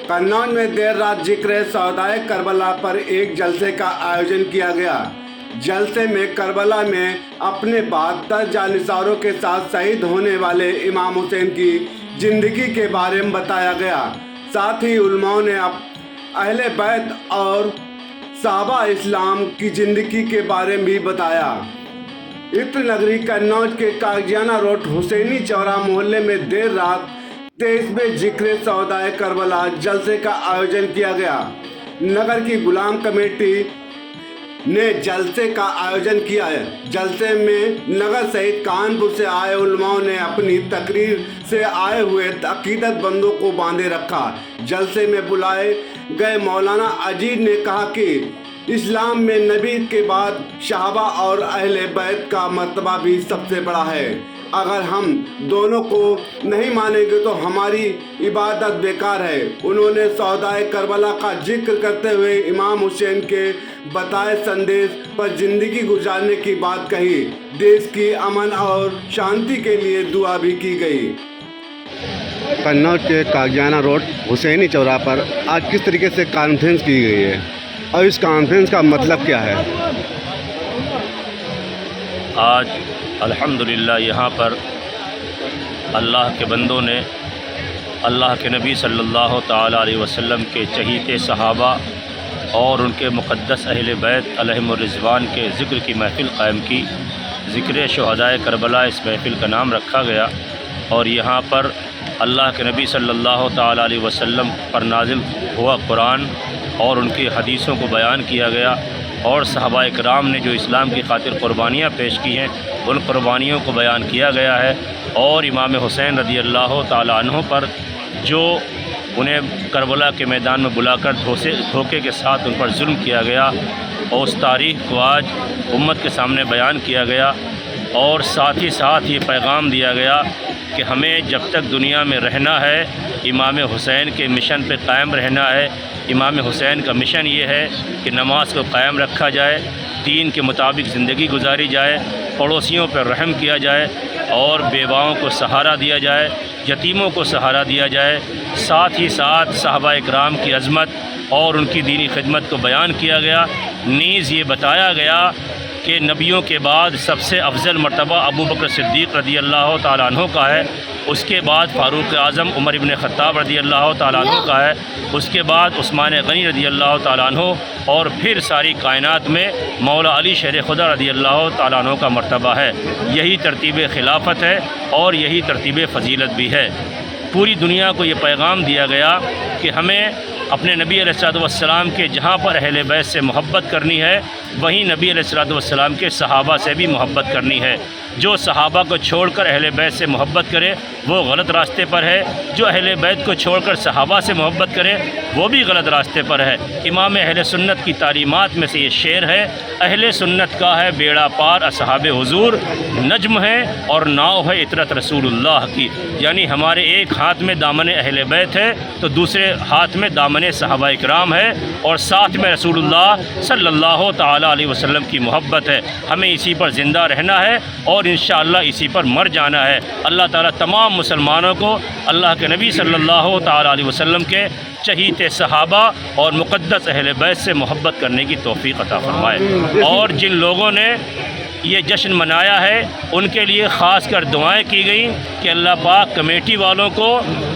कन्नौज में देर रात जिक्र सौदाए करबला पर एक जलसे का आयोजन किया गया। जलसे में करबला में अपने 72 जानिसारों के साथ शहीद होने वाले इमाम हुसैन की ज़िंदगी के बारे में बताया गया। साथ ही उलमाओं ने अहले बैत और सहाबा इस्लाम की ज़िंदगी के बारे में भी बताया। इत्र नगरी कन्नौज के कागजियाना रोड हुसैनी चौरा मोहल्ले में देर रात 23वें जिक्र सौदाए करबला जलसे का आयोजन किया गया। नगर की गुलाम कमेटी ने जलसे का आयोजन किया है। जलसे में नगर सहित कानपुर से आए उलमाओं ने अपनी तकरीर से आए हुए अकीदत बंदों को बांधे रखा। जलसे में बुलाए गए मौलाना अजीज ने कहा कि इस्लाम में नबी के बाद सहाबा और अहले बैत का मर्तबा भी सबसे बड़ा है। अगर हम दोनों को नहीं मानेंगे तो हमारी इबादत बेकार है। उन्होंने सौदाए करबला का जिक्र करते हुए इमाम हुसैन के बताए संदेश पर ज़िंदगी गुजारने की बात कही। देश की अमन और शांति के लिए दुआ भी की गई। कन्नौज के कागजियाना रोड हुसैनी चौरा पर आज किस तरीके से कॉन्फ्रेंस की गई है और इस कॉन्फ्रेंस का मतलब क्या है? आज अल्हम्दुलिल्लाह यहाँ पर अल्लाह के बंदों ने अल्लाह के नबी सल्लल्लाहु ताला अलैहि वसल्लम के चहीते सहाबा और उनके मुक़द्दस अहले बैत अलैहिमुर रिज़वान के ज़िक्र की महफ़िल क़ायम की। ज़िक्र शुहदाए करबला इस महफ़िल का नाम रखा गया और यहाँ पर अल्लाह के नबी सल्लल्लाहु ताला अलैहि वसल्लम पर नाजिल हुआ कुरान और उनकी हदीसों को बयान किया गया और सहाबा इकराम ने जो इस्लाम की खातिर क़ुरबानियाँ पेश की हैं उन क़ुरबानियों को बयान किया गया है। और इमाम हुसैन रज़ी अल्लाह ताला अन्हु पर जो उन्हें करबला के मैदान में बुलाकर धोखे के साथ उन पर जुल्म किया गया और उस तारीख़ को आज उम्मत के सामने बयान किया गया। और साथ ही साथ ये पैगाम दिया गया कि हमें जब तक दुनिया में रहना है इमाम हुसैन के मिशन पे कायम रहना है। इमाम हुसैन का मिशन ये है कि नमाज को कायम रखा जाए, दीन के मुताबिक ज़िंदगी गुजारी जाए, पड़ोसियों पर रहम किया जाए और बेवाओं को सहारा दिया जाए, यतीमों को सहारा दिया जाए। साथ ही साथ सहाबा इकराम की अज़मत और उनकी दीनी खिदमत को बयान किया गया। नीज़ ये बताया गया कि नबियों के बाद सबसे अफजल मर्तबा अबू बकर सिद्दीक़ रज़ी अल्लाह ताला अन्हु का है, उसके बाद फ़ारूक़ आज़म उमर इब्न ख़त्ताब रज़ी अल्लाह ताला अन्हु का है, उसके बाद उस्मान गनी रज़ी अल्लाह ताला अन्हु और फिर सारी कायनात में मौला अली शेर खुदा रज़ी अल्लाह ताला अन्हु का मर्तबा है। यही तरतीब खिलाफत है और यही तरतीब फ़जीलत भी है। पूरी दुनिया को ये पैगाम दिया गया कि हमें अपने नबी अलैहिस्सलाम के जहाँ पर अहले बैत से मोहब्बत करनी है वहीं नबी अलैहिस्सलाम के सहाबा से भी मोहब्बत करनी है। जो सहाबा को छोड़कर अहले बैत से मोहब्बत करे वो गलत रास्ते पर है, जो अहले बैत को छोड़कर सहाबा से मोहब्बत करे वो भी गलत रास्ते पर है। इमाम अहले सुन्नत की तालीमात में से ये शेर है, अहले सुन्नत का है बेड़ा पार असहाबे हुजूर, नज्म है और नाव है इतरत रसूलुल्लाह की। यानी हमारे एक हाथ में दामन अहले बैत है तो दूसरे हाथ में दामन सहाबा इकराम है और साथ में रसूलुल्लाह सल्लल्लाहु ताला अलैहि वसल्लम की मोहब्बत है। हमें इसी पर ज़िंदा रहना है और इंशाअल्लाह इसी पर मर जाना है। अल्लाह ताला तमाम मुसलमानों को अल्लाह के नबी सल्लल्लाहु ताला अलैहि वसल्लम के चहीते सहाबा और मुक़द्दस अहले बैत से मोहब्बत करने की तौफ़ीक़ अता फ़रमाए। और जिन लोगों ने ये जश्न मनाया है उनके लिए ख़ास कर दुआएँ की गई कि अल्लाह पाक कमेटी वालों को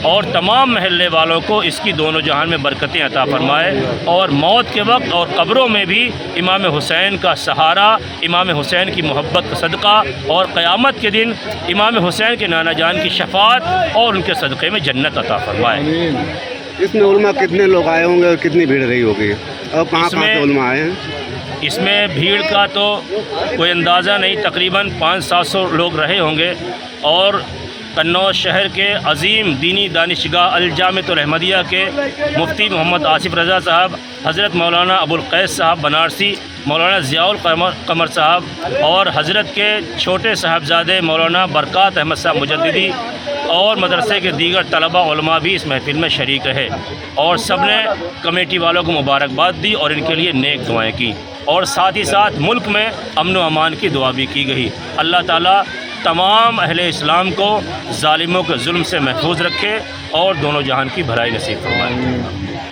और तमाम महल्ले वालों को इसकी दोनों जहान में बरकतें अता फ़रमाए और मौत के वक्त और क़ब्रों में भी इमाम हुसैन का सहारा, इमाम हुसैन की मोहब्बत का सदक़ा और क़यामत के दिन इमाम हुसैन के नाना जान की शफ़ाअत और उनके सदक़े में जन्नत अता फ़रमाए। इसमें उलमा कितने लोग आए होंगे और कितनी भीड़ रही होगी और कहाँ से उलमा आए हैं? इसमें भीड़ का तो कोई अंदाज़ा नहीं, तकरीबन 500-700 लोग रहे होंगे। और कन्नौज शहर के अज़ीम दीनी दानिशगाह अल-जामिअतुल अहमदिया के मुफ्ती मोहम्मद आसिफ रज़ा साहब, हज़रत मौलाना अबुल कैस साहब बनारसी, मौलाना ज़ियाउल क़मर साहब और हज़रत के छोटे साहबजादे मौलाना बरक़ात अहमद साहब मुजद्दिदी और मदरसे के दीगर तलबा उलमा भी इस महफ़िल में शरीक रहे और सब ने कमेटी वालों को मुबारकबाद दी और इनके लिए नेक दुआएँ की। और साथ ही साथ मुल्क में अमन व अमान की दुआ भी की गई। अल्लाह ताला تمام اہل اسلام کو ظالموں کے ظلم سے محفوظ رکھے اور دونوں جہان کی بھلائی نصیب فرمائے۔